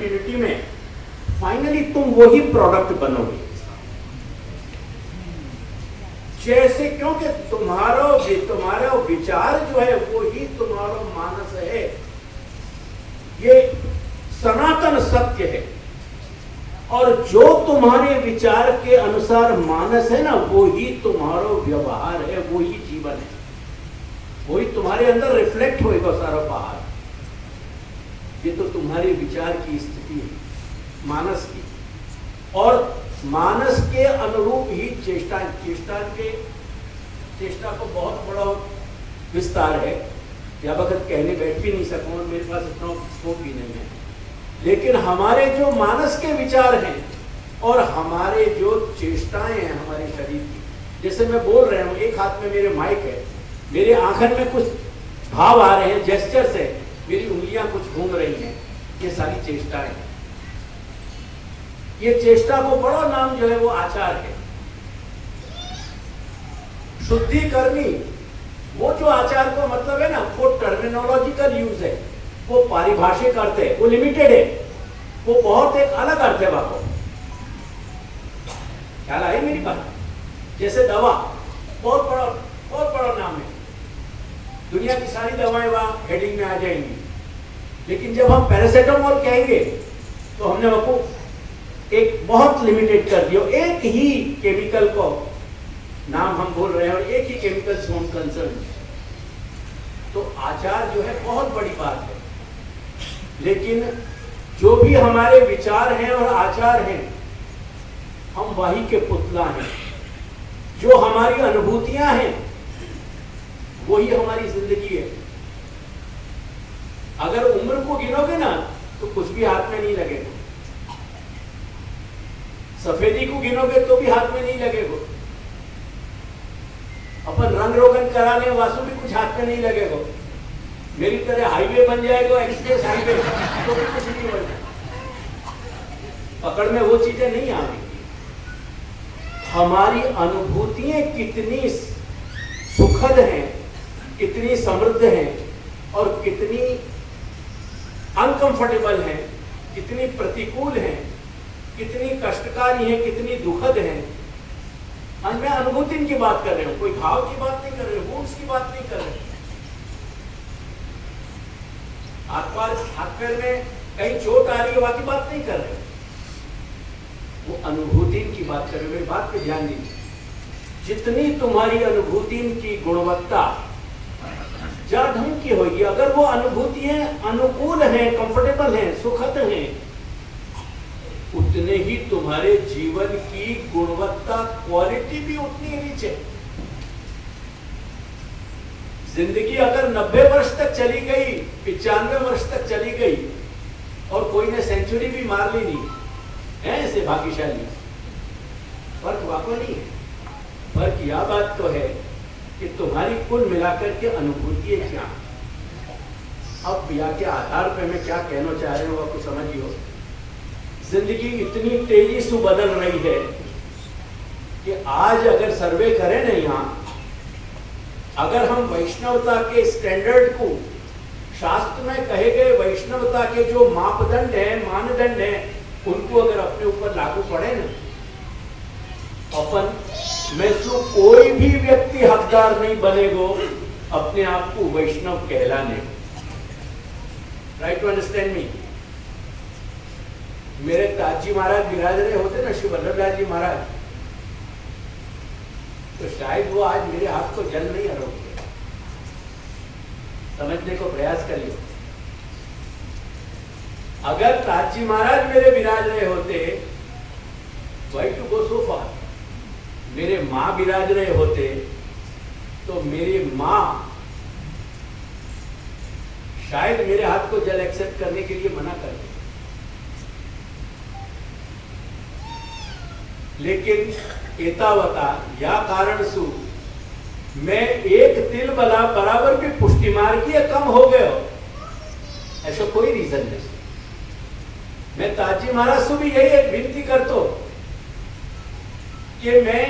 Continuity में finally तुम वही प्रोडक्ट बनोगे। जैसे क्योंकि तुम्हारा विचार जो है वो ही तुम्हारा मानस है, ये सनातन सत्य है। और जो तुम्हारे विचार के अनुसार मानस है ना, वो ही तुम्हारा व्यवहार है, वो ही जीवन है, वही तुम्हारे अंदर रिफ्लेक्ट होएगा सारा बाहर। ये तो तुम्हारे विचार की स्थिति है, मानस की, और मानस के अनुरूप ही चेष्टा को बहुत बड़ा विस्तार है, या वक्त कहने बैठ भी नहीं सकूं, और मेरे पास इतना स्कोप भी नहीं है। लेकिन हमारे जो मानस के विचार हैं और हमारे जो चेष्टाएं हैं हमारे शरीर की, जैसे मैं बोल रहा हूं, एक हाथ में मेरे माइक है, मेरे आंखन में कुछ भाव आ रहे हैं, जेस्चर्स है, मेरी उंगलियां कुछ घूम रही हैं, ये सारी चेष्टाएं हैं। ये चेष्टा को बड़ा नाम जो है वो आचार है। शुद्धिकर्मी वो जो आचार का मतलब है ना, वो टर्मिनोलॉजिकल यूज है, वो पारिभाषिक अर्थ है, वो लिमिटेड है, वो बहुत एक अलग अर्थ है। बाबू ख्याल आई मेरी बात? जैसे दवा बहुत बड़ा नाम है, दुनिया की सारी दवाएं वहां हेडिंग में आ जाएंगी, लेकिन जब हम पैरासिटामोल कहेंगे तो हमने वो एक बहुत लिमिटेड कर दिया, एक ही केमिकल को नाम हम बोल रहे हैं और एक ही केमिकल से हम कंसर्न। तो आचार जो है बहुत बड़ी बात है, लेकिन जो भी हमारे विचार हैं और आचार हैं, हम वही के पुतला हैं। जो हमारी अनुभूतियां हैं वही हमारी जिंदगी है। अगर उम्र को गिनोगे ना तो कुछ भी हाथ में नहीं लगेगा, सफेदी को गिनोगे तो भी हाथ में नहीं लगेगा, अपन रंग रोगन कराने वासु भी कुछ हाथ में नहीं लगेगा। मेरी तरह हाईवे बन जाएगा, एक्सप्रेस हाईवे, तो भी कुछ नहीं बन, पकड़ में वो चीजें नहीं आएंगी। हमारी अनुभूतियां कितनी सुखद हैं, कितनी समृद्ध हैं और कितनी अनकंफर्टेबल हैं, कितनी प्रतिकूल हैं, कितनी कष्टकारी हैं, कितनी दुखद हैं। मैं अनुभूति की बात कर रहे हूं, कोई भाव की बात नहीं कर रहे हूं, वुंड्स की बात नहीं कर रहे। हाथ पैर में कहीं चोट आ रही है, बाकी बात नहीं कर रहे, वो अनुभूति की बात कर रहे हो। मेरी बात पे ध्यान दीजिए, जितनी तुम्हारी अनुभूति की गुणवत्ता जड़ ढंग की होगी, अगर वो अनुभूतियां अनुकूल हैं, कंफर्टेबल हैं, सुखद हैं, उतने ही तुम्हारे जीवन की गुणवत्ता, क्वालिटी भी उतनी रिच है। जिंदगी अगर 90 वर्ष तक चली गई, 95 वर्ष तक चली गई और कोई ने सेंचुरी भी मार ली नहीं है, ऐसे भाग्यशाली, फर्क वाकई नहीं है। फर्क यह बात तो है कि तुम्हारी कुल मिलाकर के अनुभूति क्या। अब या के आधार पर मैं क्या कहना चाह रहे हो आपको समझिए। जिंदगी इतनी तेजी से बदल रही है कि आज अगर सर्वे करें ना यहाँ, अगर हम वैष्णवता के स्टैंडर्ड को, शास्त्र में कहे गए वैष्णवता के जो मापदंड है, मानदंड है, उनको अगर अपने ऊपर लागू पड़े ना, अपन में से कोई भी व्यक्ति हकदार नहीं बनेगा अपने आप को वैष्णव कहलाने। Right to understand me. मेरे ताजी महाराज विराज रहे होते ना, श्री वल्लभदास जी महाराज, तो शायद वो आज मेरे हाथ को जल नहीं हरोगे। समझने को प्रयास करिए। अगर ताजी महाराज मेरे विराज रहे होते, वाई टू गो सो फार, मेरे मां विराज रहे होते, तो मेरी मां शायद मेरे हाथ को जल एक्सेप्ट करने के लिए मना कर दे। लेकिन एतावता या कारण सु मैं एक तिल बला बराबर भी पुष्टि मार्ग कम हो गए हो, ऐसा कोई रीजन नहीं। मैं ताजी महाराज से भी यही एक विनती करता हूं कि मैं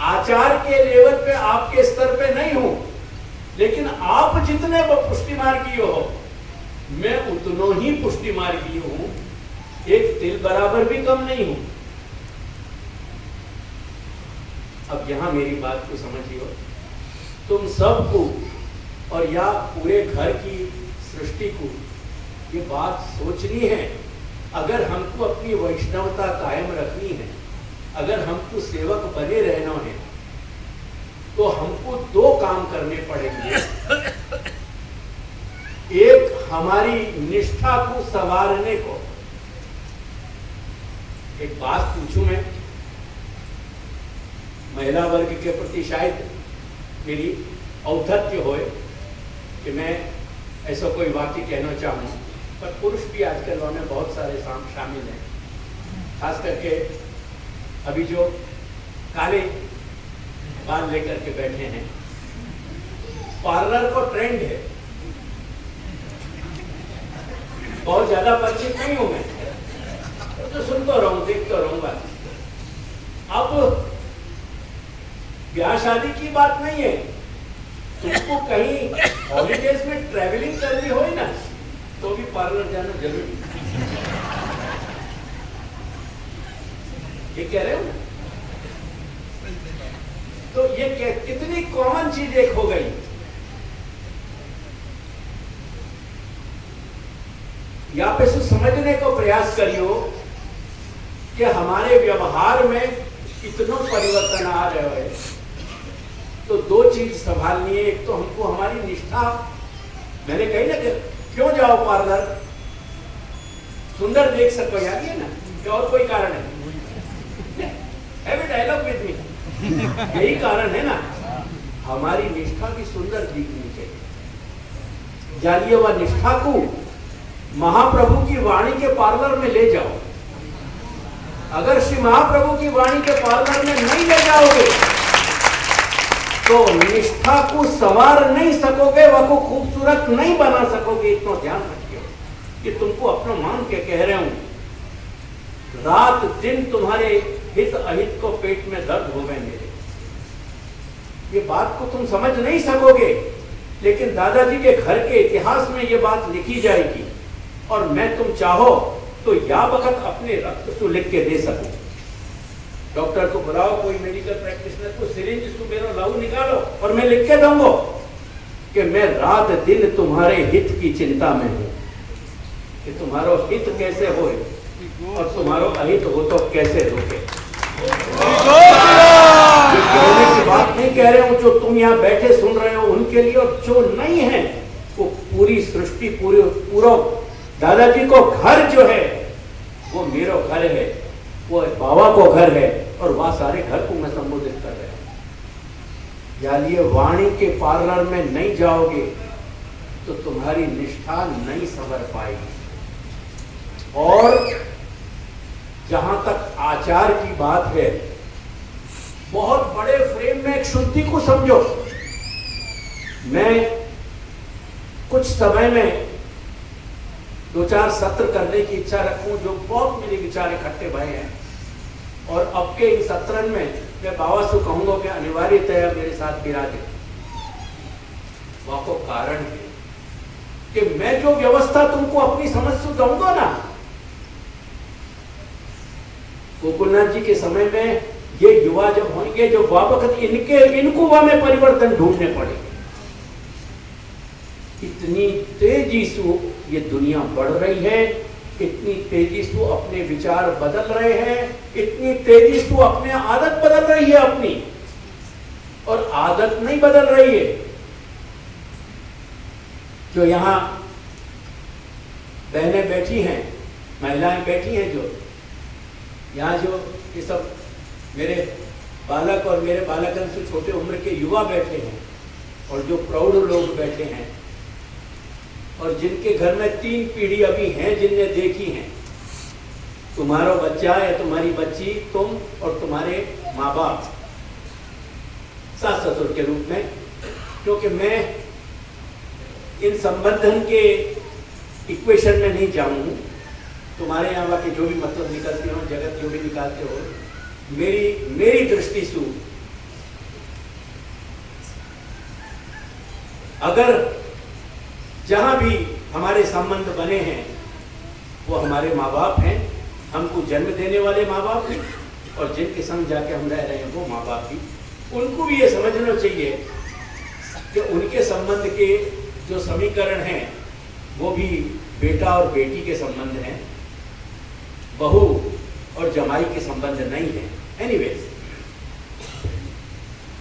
आचार के लेवल पे आपके स्तर पे नहीं हूं, लेकिन आप जितने पुष्टि मार्गी हो, मैं उतनो ही पुष्टि मार्गी हूं। एक तिल बराबर भी कम नहीं हूं। अब यहां मेरी बात को समझिए, तुम सबको और या पूरे घर की सृष्टि को ये बात सोचनी है, अगर हमको अपनी वैष्णवता कायम रखनी है, अगर हमको सेवक बने रहना है, तो हमको दो काम करने पड़ेंगे। एक, हमारी निष्ठा को संवारने को। एक बात पूछूं मैं, महिला वर्ग के प्रति शायद मेरी औद्धत्य होए कि मैं ऐसा कोई वाक्य कहना चाहूँ, पर पुरुष भी आजकल में बहुत सारे शामिल हैं। खास करके अभी जो काले बाल लेकर के बैठे हैं, पार्लर को ट्रेंड है, बहुत ज्यादा परिचित नहीं हूं मैं, तो सुनता रहूं, देखता रहूंगा। अब ब्याह शादी की बात नहीं है, तुमको कहीं हॉलीडेज में ट्रैवलिंग करनी हो ना, तो भी पार्लर जाना जरूरी। ये कह रहे हो ना? तो ये कितनी कॉमन चीज एक हो गई। यहाँ पे समझने को प्रयास करियो कि हमारे व्यवहार में इतना परिवर्तन आ रहा है, तो दो चीज संभालनी है। एक तो हमको हमारी निष्ठा, मैंने कही ना कि क्यों जाओ पार्लर, सुंदर देख सको, याद है ना, क्या और कोई कारण है? Have a dialogue with me, यही कारण है ना, हमारी निष्ठा की सुंदर दिखनी चाहिए। जानिए, वह निष्ठा को महाप्रभु की वाणी के पार्लर में ले जाओ। अगर श्री महाप्रभु की वाणी के पार्लर में नहीं ले जाओगे तो निष्ठा को संवार नहीं सकोगे, वह को खूबसूरत नहीं बना सकोगे। इतना ध्यान रखिए कि तुमको अपना मान के कह रहे हूं, रात दिन तुम्हारे हित अहित को पेट में दर्द हो गए मेरे। ये बात को तुम समझ नहीं सकोगे, लेकिन दादाजी के घर के इतिहास में ये बात लिखी जाएगी, और मैं तुम चाहो तो या वक्त अपने रक्त को लिख के दे सकूं। डॉक्टर को बुलाओ, कोई मेडिकल प्रैक्टिशनर को, सिरिंज सुबेरो लाओ, निकालो, और मैं लिख के दूंगा कि मैं रात दिन तुम्हारे हित की चिंता में हूं, कि तुम्हारा हित कैसे हो और तुम्हारा अहित हो तो कैसे रोके। कहने की बात नहीं कह रहे हूं, जो तुम यहाँ बैठे सुन रहे हो उनके लिए, और जो नहीं है वो पूरी सृष्टि, पूरा दादाजी को घर जो है वो मेरा घर है, वो बाबा को घर है, और वह सारे घर को मैं संबोधित कर रहा हूं। यानी वाणी के पार्लर में नहीं जाओगे तो तुम्हारी निष्ठा नहीं संवर पाएगी। और जहां तक आचार की बात है, बहुत बड़े फ्रेम में एक शुद्धि को समझो। मैं कुछ समय में 2-4 सत्र करने की इच्छा रखूं, जो बहुत मेरे विचार इकट्ठे भए हैं, और अब के इन सत्रन में मैं बाबा से कहूंगा कि अनिवार्यतया मेरे साथ विराजे। वहां को कारण है कि मैं जो व्यवस्था तुमको अपनी समझ से दूंगा ना, गोकुलनाथ जी के समय में ये युवा जब होंगे, जो वक्त इनको वहां में परिवर्तन ढूंढने पड़ेंगे। इतनी तेजी से ये दुनिया बढ़ रही है, इतनी तेजी से अपने विचार बदल रहे हैं, इतनी तेजी से अपने आदत बदल रही है अपनी, और आदत नहीं बदल रही है। जो यहाँ बहनें बैठी हैं, महिलाएं बैठी हैं, जो यहाँ जो ये सब मेरे बालक और मेरे बालकन से छोटे उम्र के युवा बैठे हैं, और जो प्रौढ़ लोग बैठे हैं, और जिनके घर में 3 पीढ़ी अभी हैं जिनने देखी हैं, तुम्हारा बच्चा या तुम्हारी बच्ची, तुम और तुम्हारे माँ बाप, सास ससुर के रूप में, क्योंकि मैं इन संबंधन के इक्वेशन में नहीं जाऊं। तुम्हारे यहाँ के जो भी मतलब निकलते हो, जगत जो भी निकालते हो, मेरी दृष्टि से अगर जहां भी हमारे संबंध बने हैं, वो हमारे माँ बाप हैं, हमको जन्म देने वाले माँ बाप हैं, और जिनके संग जाके हम रह रहे हैं वो माँ बाप भी। उनको भी ये समझना चाहिए कि उनके संबंध के जो समीकरण हैं वो भी बेटा और बेटी के संबंध हैं, बहू और जमाई के संबंध नहीं है। एनीवेज,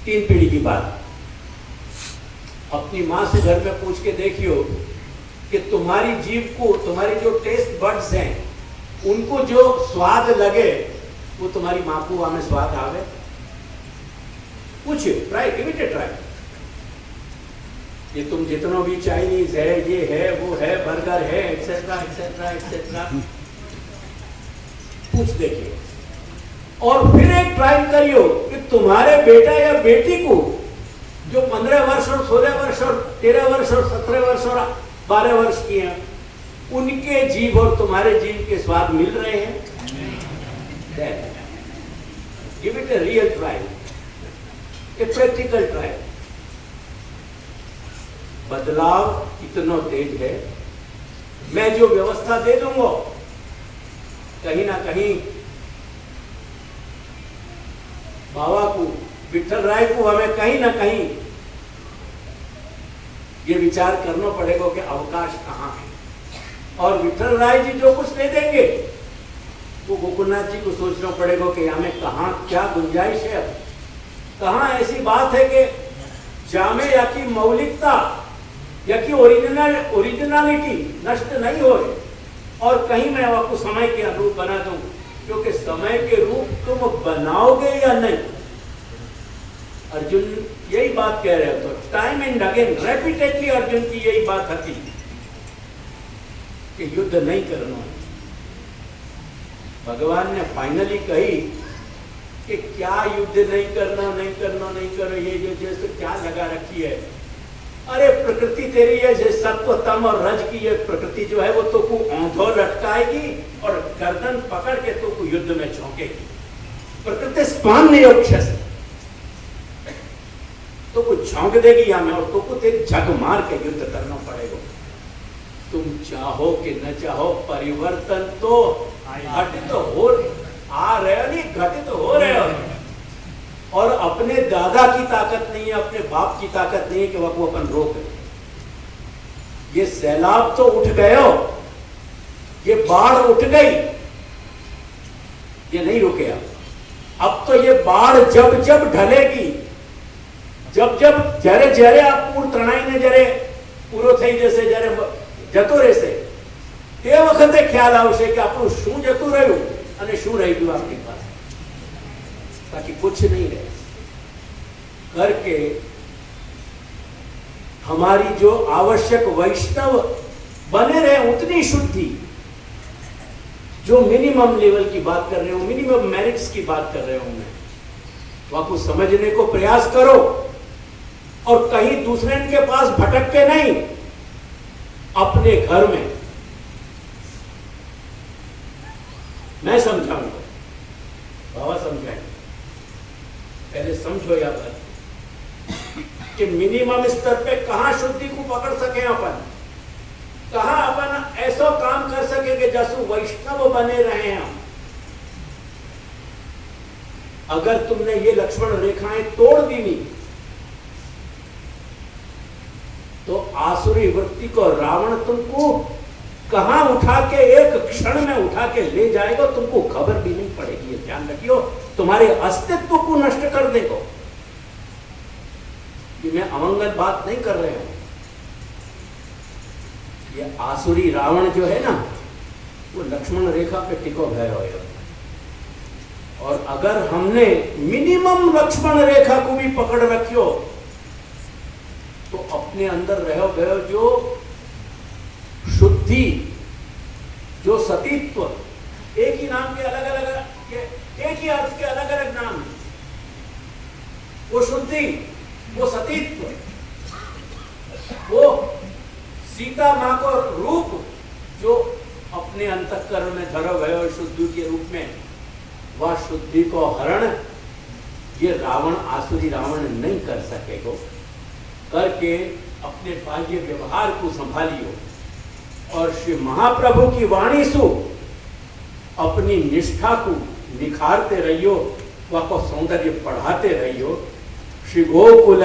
3 पीढ़ी की बात। अपनी माँ से घर में पूछ के देखियो कि तुम्हारी जीभ को, तुम्हारी जो टेस्ट बड्स हैं, उनको जो स्वाद लगे वो तुम्हारी माँ को वहां में स्वाद आवे। पूछिए, try, give it a try. ये तुम जितना भी चाइनीज है, ये है, वो है, बर्गर है, एक्सेट्रा एक्सेट्रा एक्सेट्रा, पूछ देखिए। और फिर एक ट्राई करियो कि तुम्हारे बेटा या बेटी को जो 15 वर्ष और 16 वर्ष और 13 वर्ष और 17 वर्ष और 12 वर्ष की हैं, उनके जीभ और तुम्हारे जीभ के स्वाद मिल रहे हैं? Give it a real trial, a practical trial. बदलाव इतना तेज है, मैं जो व्यवस्था दे दूंगा कहीं ना कहीं बाबा को, विठल राय को हमें कहीं ना कहीं ये विचार करना पड़ेगा कि अवकाश कहाँ है। और विठल राय जी जो कुछ दे देंगे वो गोकुलनाथ जी को सोचना पड़ेगा कि हमें कहाँ क्या गुंजाइश है, कहाँ ऐसी बात है कि जामे या की मौलिकता या की ओरिजिनलिटी नष्ट नहीं हो रही, और कहीं मैं आपको समय के अनुरूप बना दूं, क्योंकि समय के रूप तुम बनाओगे या नहीं। अर्जुन यही बात कह रहे हो, तो time and again repeatedly Arjun की यही बात थी कि युद्ध नहीं करना है। भगवान ने फाइनली कही कि क्या युद्ध नहीं करना, नहीं करना, नहीं करो, ये जो जैसे क्या लगा रखी है। अरे प्रकृति तेरी है, जैसे सत्व तम और रज की ये प्रकृति जो है वो तो को औंधो लटकाएगी और गर्दन पकड़ के तो को युद्ध में झोंकेगी। प्रकृति स्पान नहीं अक्षस तो कुछ झोंक देगी हमें, और तो कुछ एक झक मार के युद्ध करना पड़ेगा। तुम चाहो कि न चाहो, परिवर्तन तो घटित हो आ रहे हो, नहीं घटित हो रहे हो। और अपने दादा की ताकत नहीं है, अपने बाप की ताकत नहीं है कि वो अपन रोके। ये सैलाब तो उठ गए हो, ये बाढ़ उठ गई, ये नहीं रुके। अब तो ये बाढ़ जब जब ढलेगी, जब जब जरे जरे आप पूर तणाई ने जरे पूरो થઈ જશે, जरे જતો રહેશે, તે વખતે ખ્યાલ આવશે કે આપણું શું જતું રહ્યું અને શું રહી ગયું આપણી પાસે, બાકી कुछ नहीं रहे। करके हमारी जो आवश्यक वैष्णव बने रहे उतनी शुद्धि, जो मिनिमम लेवल की बात कर रहे हो, मिनिमम मेरिट्स की बात कर रहे हो, मैं तो आपको समझने को प्रयास करो, और कहीं दूसरे के पास भटक के नहीं, अपने घर में। मैं समझाऊंगा, बाबा समझाएंगे, पहले समझो या बात कि मिनिमम स्तर पे कहां शुद्धि को पकड़ सके अपन, कहां अपन ऐसा काम कर सके कि जैसे वैष्णव बने रहे हम। अगर तुमने ये लक्ष्मण रेखाएं तोड़ दी नहीं तो आसुरी वृत्ति को रावण तुमको कहां उठा के एक क्षण में उठा के ले जाएगा, तुमको खबर भी नहीं पड़ेगी। ये ध्यान रखियो, तुम्हारे अस्तित्व को नष्ट कर देगा। ये मैं अमंगल बात नहीं कर रहे हूं। ये आसुरी रावण जो है ना, वो लक्ष्मण रेखा पे टिको गया है। और अगर हमने मिनिमम लक्ष्मण रेखा को भी पकड़ रखियो तो अपने अंदर रह गयो जो शुद्धि, जो सतीत्व, एक ही नाम के अलग अलग, एक ही अर्थ के अलग अलग नाम है। वो शुद्धि, वो सतीत्व, वो सीता मां को रूप जो अपने अंतःकरण में धरो गयो शुद्धि के रूप में, वह शुद्धि को हरण ये रावण, आसुरी रावण नहीं कर सकेगा। करके अपने बाह्य व्यवहार को संभालियो और श्री महाप्रभु की वाणी सु अपनी निष्ठा को निखारते रहियो, वह को सौंदर्य बढ़ाते रहियो। श्री गोकुल